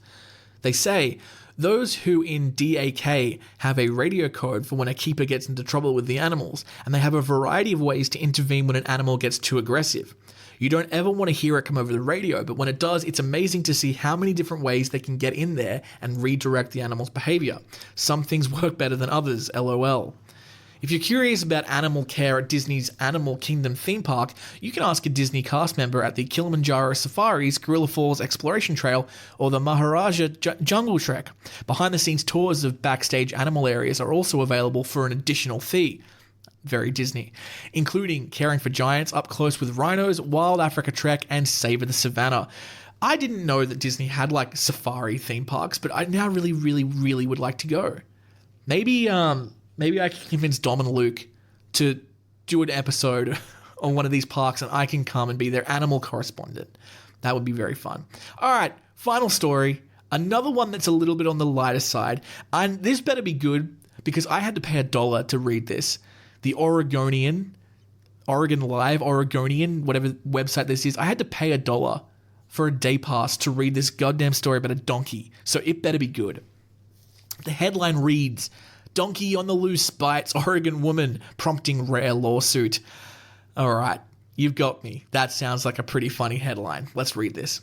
They say those who in DAK have a radio code for when a keeper gets into trouble with the animals, and they have a variety of ways to intervene when an animal gets too aggressive. You don't ever want to hear it come over the radio, but when it does, it's amazing to see how many different ways they can get in there and redirect the animal's behavior. Some things work better than others, LOL. If you're curious about animal care at Disney's Animal Kingdom theme park, you can ask a Disney cast member at the Kilimanjaro Safaris, Gorilla Falls Exploration Trail, or the Maharaja Jungle Trek. Behind-the-scenes tours of backstage animal areas are also available for an additional fee. Very Disney. Including caring for giants up close with rhinos, Wild Africa Trek, and Savor the Savannah. I didn't know that Disney had like safari theme parks, but I now really, really, really would like to go. Maybe I can convince Dom and Luke to do an episode on one of these parks and I can come and be their animal correspondent. That would be very fun. All right, final story. Another one that's a little bit on the lighter side. And this better be good because I had to pay $1 to read this. The Oregonian, whatever website this is, I had to pay $1 for a day pass to read this goddamn story about a donkey. So it better be good. The headline reads, Donkey on the loose bites Oregon woman, prompting rare lawsuit. All right, you've got me. That sounds like a pretty funny headline. Let's read this.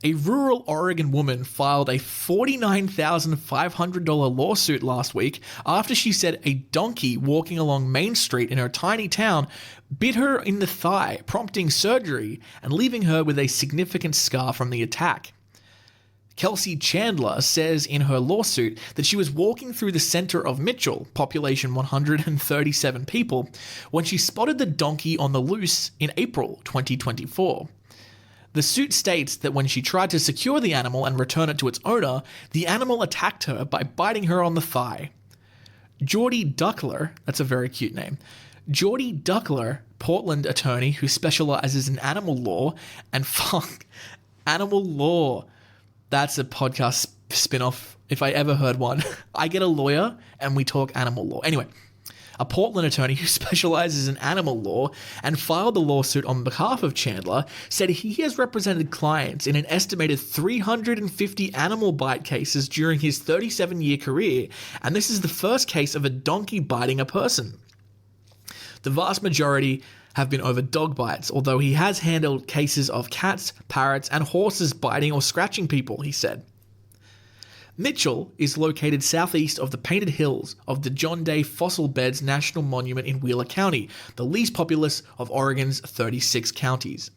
A rural Oregon woman filed a $49,500 lawsuit last week after she said a donkey walking along Main Street in her tiny town bit her in the thigh, prompting surgery and leaving her with a significant scar from the attack. Kelsey Chandler says in her lawsuit that she was walking through the center of Mitchell, population 137 people, when she spotted the donkey on the loose in April 2024. The suit states that when she tried to secure the animal and return it to its owner, the animal attacked her by biting her on the thigh. Geordie Duckler, that's a very cute name, Geordie Duckler, Portland attorney who specializes in animal law and animal law. That's a podcast spin-off if I ever heard one. I get a lawyer and we talk animal law. Anyway, a Portland attorney who specializes in animal law and filed the lawsuit on behalf of Chandler said he has represented clients in an estimated 350 animal bite cases during his 37-year career, and this is the first case of a donkey biting a person. The vast majority have been over dog bites, although he has handled cases of cats, parrots, and horses biting or scratching people, he said. Mitchell is located southeast of the Painted Hills of the John Day Fossil Beds National Monument in Wheeler County, the least populous of Oregon's 36 counties.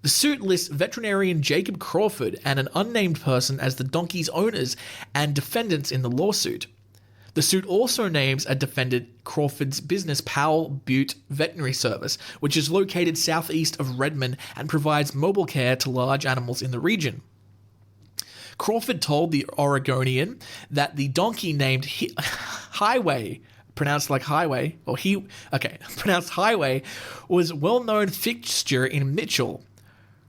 The suit lists veterinarian Jacob Crawford and an unnamed person as the donkey's owners and defendants in the lawsuit. The suit also names a defendant Crawford's business Powell Butte Veterinary Service, which is located southeast of Redmond and provides mobile care to large animals in the region. Crawford told the Oregonian that the donkey named Highway, pronounced Highway, was a well-known fixture in Mitchell.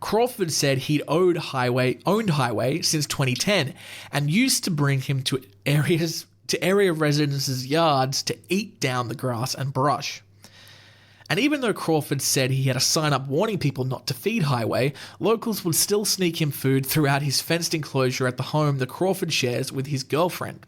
Crawford said he'd owned Highway since 2010 and used to bring him to area residents' yards to eat down the grass and brush. And even though Crawford said he had a sign up warning people not to feed Highway, locals would still sneak him food throughout his fenced enclosure at the home that Crawford shares with his girlfriend.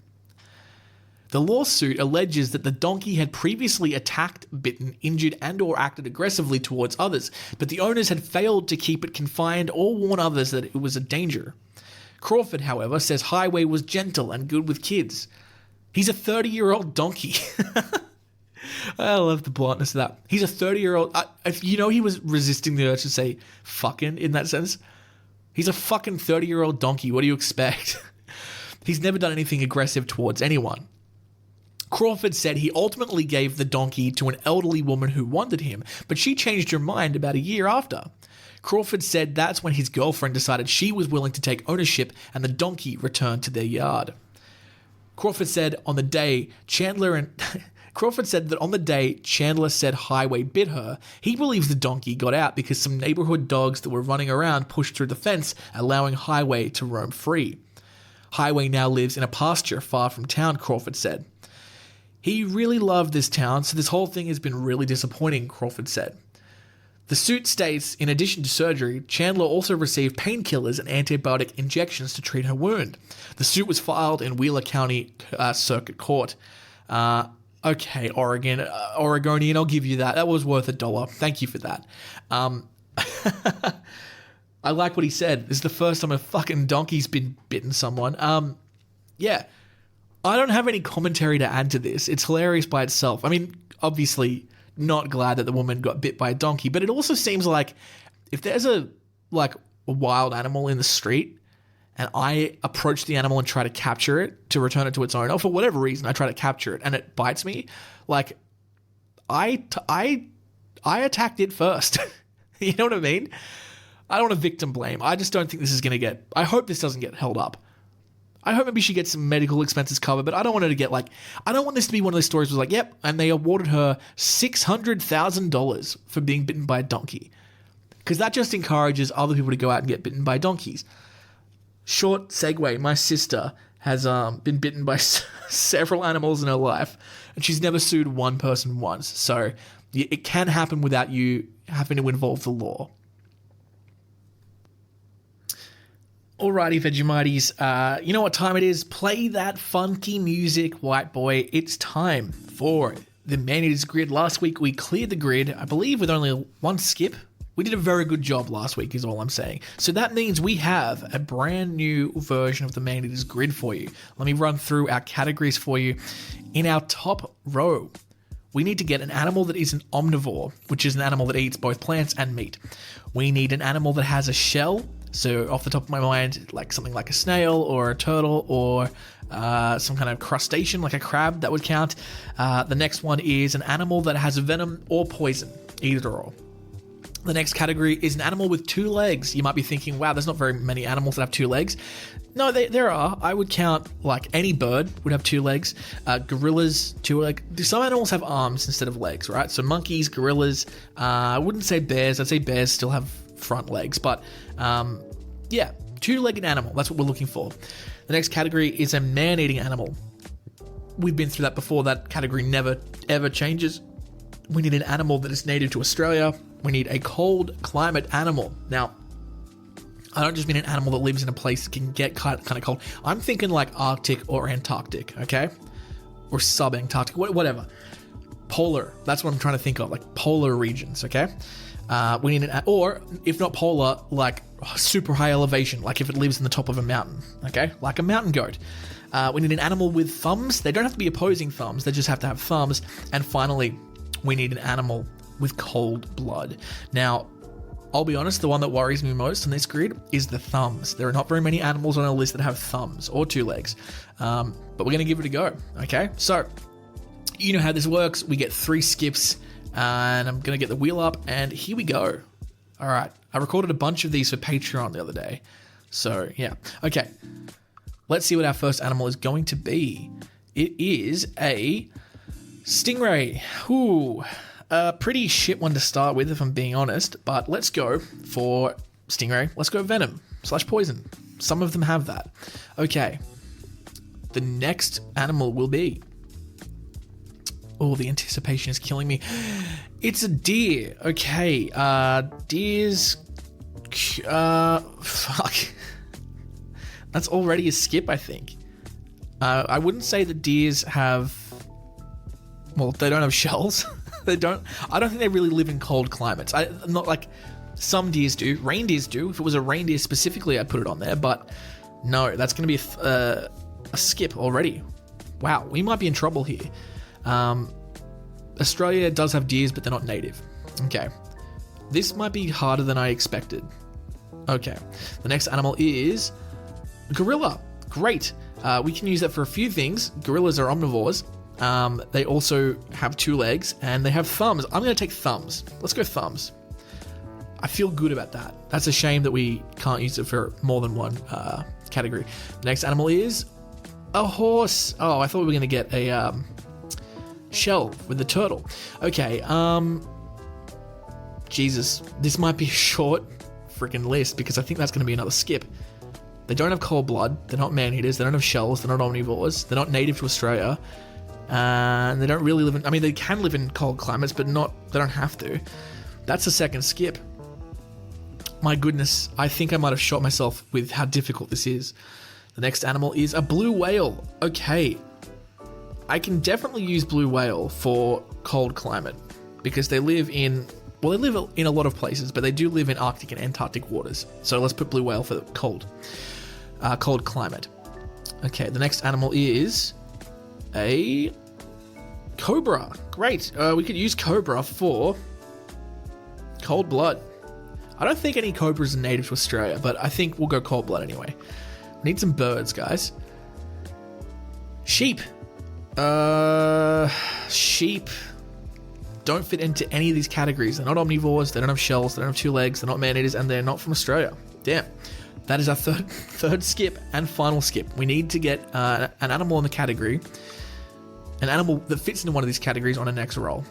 The lawsuit alleges that the donkey had previously attacked, bitten, injured, and/or acted aggressively towards others, but the owners had failed to keep it confined or warn others that it was a danger. Crawford, however, says Highway was gentle and good with kids. He's a 30-year-old donkey. I love the bluntness of that. He's a 30-year-old. He was resisting the urge to say fucking in that sense. He's a fucking 30-year-old donkey. What do you expect? He's never done anything aggressive towards anyone. Crawford said he ultimately gave the donkey to an elderly woman who wanted him, but she changed her mind about a year after. Crawford said that's when his girlfriend decided she was willing to take ownership and the donkey returned to their yard. Crawford said on the day Chandler said Highway bit her, he believes the donkey got out because some neighborhood dogs that were running around pushed through the fence, allowing Highway to roam free. Highway now lives in a pasture far from town, Crawford said. He really loved this town, so this whole thing has been really disappointing, Crawford said. The suit states, in addition to surgery, Chandler also received painkillers and antibiotic injections to treat her wound. The suit was filed in Wheeler County Circuit Court. Okay, Oregonian, I'll give you that. That was worth $1. Thank you for that. I like what he said. This is the first time a fucking donkey's been bitten someone. Yeah. I don't have any commentary to add to this. It's hilarious by itself. I mean, obviously not glad that the woman got bit by a donkey, but it also seems like if there's a wild animal in the street and I approach the animal and try to capture it to return it to its owner, for whatever reason, I try to capture it and it bites me, I attacked it first. You know what I mean? I don't want to victim blame. I just don't think this is going to I hope this doesn't get held up. I hope maybe she gets some medical expenses covered, but I don't want her to get I don't want this to be one of those stories where yep, and they awarded her $600,000 for being bitten by a donkey. Because that just encourages other people to go out and get bitten by donkeys. Short segue, my sister has been bitten by several animals in her life, and she's never sued one person once. So it can happen without you having to involve the law. Alrighty, Vegemites, you know what time it is? Play that funky music, white boy. It's time for the Man-Eater's Grid. Last week we cleared the grid, I believe with only one skip. We did a very good job last week is all I'm saying. So that means we have a brand new version of the Man-Eaters grid for you. Let me run through our categories for you. In our top row, we need to get an animal that is an omnivore, which is an animal that eats both plants and meat. We need an animal that has a shell. So off the top of my mind, like something like a snail or a turtle or some kind of crustacean like a crab, that would count. The next one is an animal that has venom or poison, either or. The next category is an animal with 2 legs. You might be thinking, wow, there's not very many animals that have 2 legs. No, there are. I would count like any bird would have 2 legs. Gorillas, 2 legs. Some animals have arms instead of legs, right? So monkeys, gorillas. I wouldn't say bears. I'd say bears still have front legs. But yeah, 2-legged animal. That's what we're looking for. The next category is a man-eating animal. We've been through that before. That category never, ever changes. We need an animal that is native to Australia. We need a cold climate animal. Now, I don't just mean an animal that lives in a place that can get kind of cold. I'm thinking like Arctic or Antarctic, okay? Or sub-Antarctic, whatever. Polar, that's what I'm trying to think of, like polar regions, okay? We need or if not polar, like super high elevation, like if it lives in the top of a mountain, okay? Like a mountain goat. We need an animal with thumbs. They don't have to be opposing thumbs. They just have to have thumbs. And finally, we need an animal with cold blood. Now, I'll be honest, the one that worries me most on this grid is the thumbs. There are not very many animals on our list that have thumbs or 2 legs, but we're going to give it a go, okay? So, you know how this works. We get 3 skips, and I'm going to get the wheel up, and here we go. All right, I recorded a bunch of these for Patreon the other day, so yeah. Okay, let's see what our first animal is going to be. It is a stingray. Ooh, a pretty shit one to start with, if I'm being honest, but let's go for stingray. Let's go venom / poison. Some of them have that. Okay, the next animal will be... Oh, the anticipation is killing me. It's a deer. Okay, deers... fuck. That's already a skip, I think. I wouldn't say that deers have... Well, they don't have shells. I don't think they really live in cold climates. Not like some deers do. Reindeers do. If it was a reindeer specifically, I'd put it on there. But no, that's going to be a skip already. Wow, we might be in trouble here. Australia does have deers, but they're not native. Okay. This might be harder than I expected. Okay. The next animal is gorilla. Great. We can use that for a few things. Gorillas are omnivores. They also have 2 legs and they have thumbs. I'm going to take thumbs. Let's go thumbs. I feel good about that. That's a shame that we can't use it for more than one category. The next animal is a horse. Oh, I thought we were going to get a shell with the turtle. Okay. Jesus, this might be a short freaking list because I think that's going to be another skip. They don't have cold blood. They're not man-eaters. They don't have shells. They're not omnivores. They're not native to Australia. And they don't really live in... I mean, they can live in cold climates, but they don't have to. That's the second skip. My goodness, I think I might have shot myself with how difficult this is. The next animal is a blue whale. Okay. I can definitely use blue whale for cold climate because they live in... Well, they live in a lot of places, but they do live in Arctic and Antarctic waters. So let's put blue whale for cold climate. Okay, the next animal is a cobra. Great. We could use cobra for cold blood. I don't think any cobras are native to Australia, but I think we'll go cold blood anyway. Need some birds, guys. Sheep. Sheep don't fit into any of these categories. They're not omnivores, they don't have shells, they don't have 2 legs, they're not man-eaters, and they're not from Australia. Damn. That is our third skip and final skip. We need to get an animal in the category, an animal that fits into one of these categories on a next roll.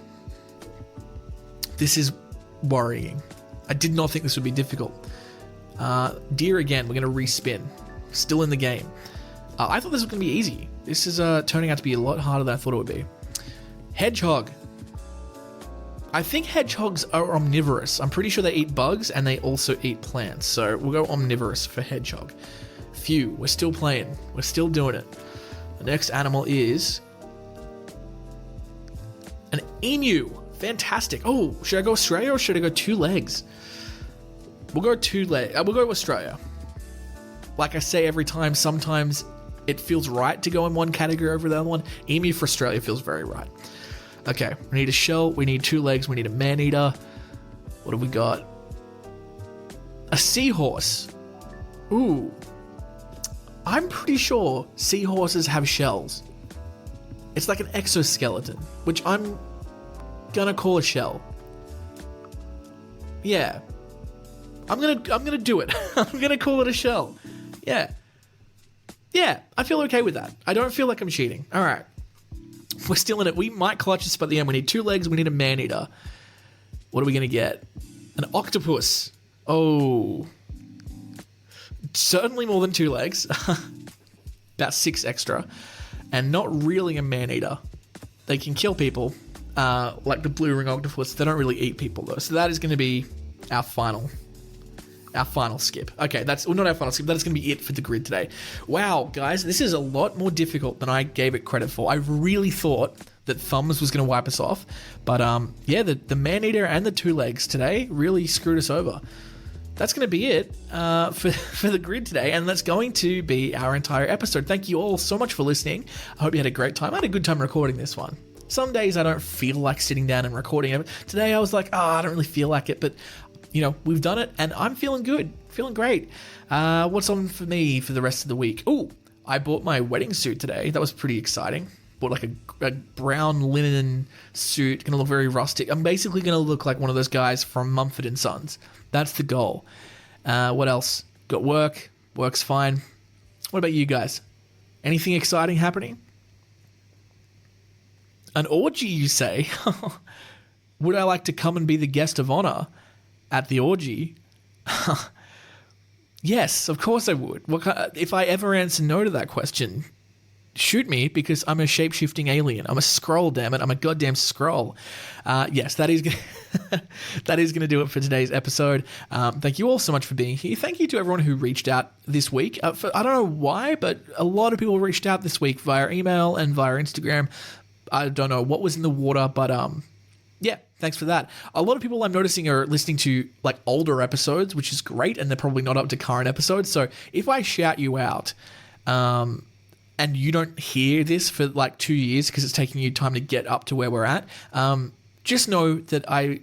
This is worrying. I did not think this would be difficult. Deer again, we're going to respin. Still in the game. I thought this was going to be easy. This is turning out to be a lot harder than I thought it would be. Hedgehog. I think hedgehogs are omnivorous. I'm pretty sure they eat bugs and they also eat plants. So we'll go omnivorous for hedgehog. Phew, we're still playing. We're still doing it. The next animal is an emu. Fantastic. Oh, should I go Australia or should I go 2 legs? We'll go 2 legs. We'll go to Australia. Like I say every time, sometimes it feels right to go in one category over the other one. Emu for Australia feels very right. Okay, we need a shell, we need 2 legs, we need a man-eater. What have we got? A seahorse. Ooh. I'm pretty sure seahorses have shells. It's like an exoskeleton, which I'm gonna call a shell. Yeah. I'm gonna do it. I'm gonna call it a shell. Yeah. Yeah, I feel okay with that. I don't feel like I'm cheating. All right. We're still in it. We might clutch this by the end. We need 2 legs. We need a man-eater. What are we going to get? An octopus. Oh. Certainly more than 2 legs. About 6 extra. And not really a man-eater. They can kill people. Like the blue ring octopus. They don't really eat people, though. So that is going to be our final skip. Okay, that's not our final skip. That is going to be it for the grid today. Wow, guys, this is a lot more difficult than I gave it credit for. I really thought that Thumbs was going to wipe us off. But yeah, the man-eater and the 2 legs today really screwed us over. That's going to be it for the grid today, and that's going to be our entire episode. Thank you all so much for listening. I hope you had a great time. I had a good time recording this one. Some days I don't feel like sitting down and recording it. Today I was like, I don't really feel like it, but you know, we've done it, and I'm feeling good, feeling great. What's on for me for the rest of the week? Ooh, I bought my wedding suit today. That was pretty exciting. Bought like a brown linen suit, gonna look very rustic. I'm basically gonna look like one of those guys from Mumford & Sons. That's the goal. What else? Got work. Work's fine. What about you guys? Anything exciting happening? An orgy, you say? Would I like to come and be the guest of honor at the orgy? Yes, of course I would. If I ever answer no to that question, shoot me, because I'm a shape-shifting alien. I'm a scroll, damn it. I'm a goddamn scroll. Yes, that is that is going to do it for today's episode. Thank you all so much for being here. Thank you to everyone who reached out this week. I don't know why, but a lot of people reached out this week via email and via Instagram. I don't know what was in the water, but yeah, thanks for that. A lot of people I'm noticing are listening to like older episodes, which is great, and they're probably not up to current episodes. So if I shout you out, and you don't hear this for like 2 years because it's taking you time to get up to where we're at, just know that I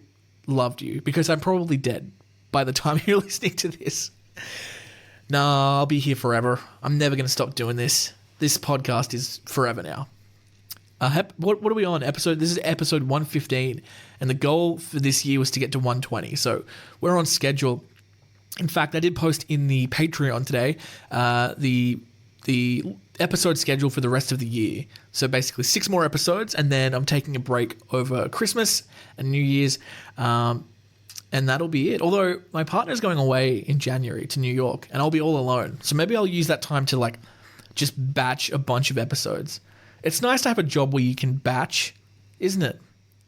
loved you, because I'm probably dead by the time you're listening to this. Nah, I'll be here forever. I'm never going to stop doing this. This podcast is forever now. What are we on? This is episode 115, and the goal for this year was to get to 120. So we're on schedule. In fact, I did post in the Patreon today the episode schedule for the rest of the year. So basically 6 more episodes, and then I'm taking a break over Christmas and New Year's, and that'll be it. Although my partner's going away in January to New York, and I'll be all alone. So maybe I'll use that time to like just batch a bunch of episodes. It's nice to have a job where you can batch, isn't it?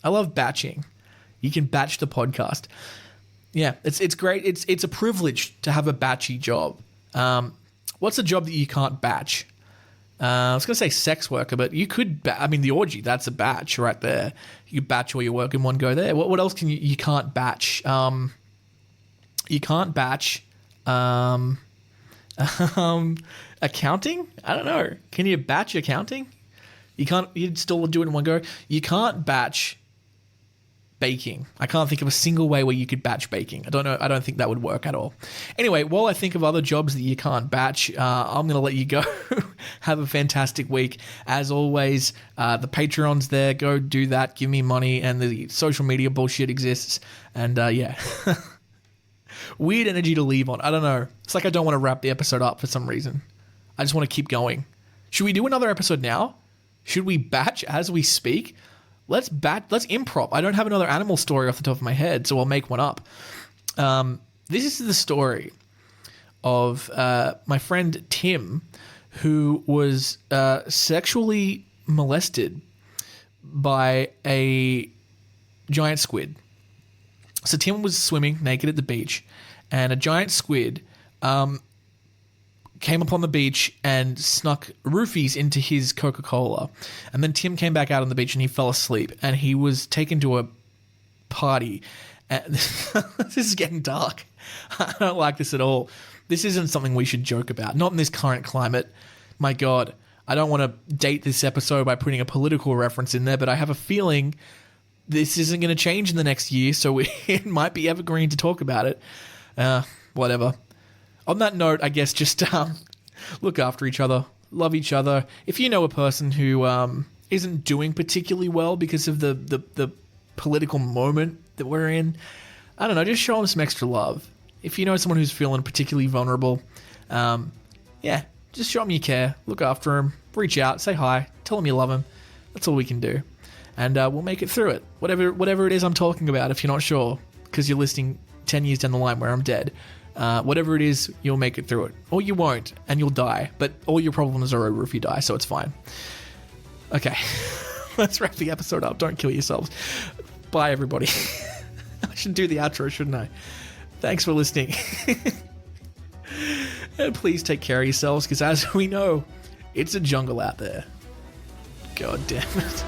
I love batching. You can batch the podcast. Yeah, it's great. It's a privilege to have a batchy job. What's a job that you can't batch? I was going to say sex worker, but you could, the orgy, that's a batch right there. You batch all your work in one go there. What else can you can't batch? You can't batch accounting? I don't know. Can you batch accounting? You'd still do it in one go. You can't batch baking. I can't think of a single way where you could batch baking. I don't know. I don't think that would work at all. Anyway, while I think of other jobs that you can't batch, I'm going to let you go. Have a fantastic week. As always, the Patreon's there. Go do that. Give me money. And the social media bullshit exists. And yeah. Weird energy to leave on. I don't know. It's like I don't want to wrap the episode up for some reason. I just want to keep going. Should we do another episode now? Should we batch as we speak? Let's improv. I don't have another animal story off the top of my head, so I'll make one up. This is the story of my friend Tim, who was sexually molested by a giant squid. So Tim was swimming naked at the beach, and a giant squid came upon the beach and snuck roofies into his Coca-Cola. And then Tim came back out on the beach and he fell asleep, and he was taken to party. And this is getting dark. I don't like this at all. This isn't something we should joke about. Not in this current climate. My God, I don't want to date this episode by putting a political reference in there, but I have a feeling this isn't going to change in the next year, so it might be evergreen to talk about it. Whatever. On that note, I guess just look after each other, love each other. If you know a person who isn't doing particularly well because of the political moment that we're in, I don't know, just show them some extra love. If you know someone who's feeling particularly vulnerable, just show them you care, look after them, reach out, say hi, tell them you love them. That's all we can do. And we'll make it through it. Whatever it is I'm talking about, if you're not sure, because you're listening 10 years down the line where I'm dead, whatever it is, you'll make it through it. Or you won't, and you'll die. But all your problems are over if you die, so it's fine. Okay, let's wrap the episode up. Don't kill yourselves. Bye, everybody. I should do the outro, shouldn't I? Thanks for listening. And please take care of yourselves, because as we know, it's a jungle out there. God damn it.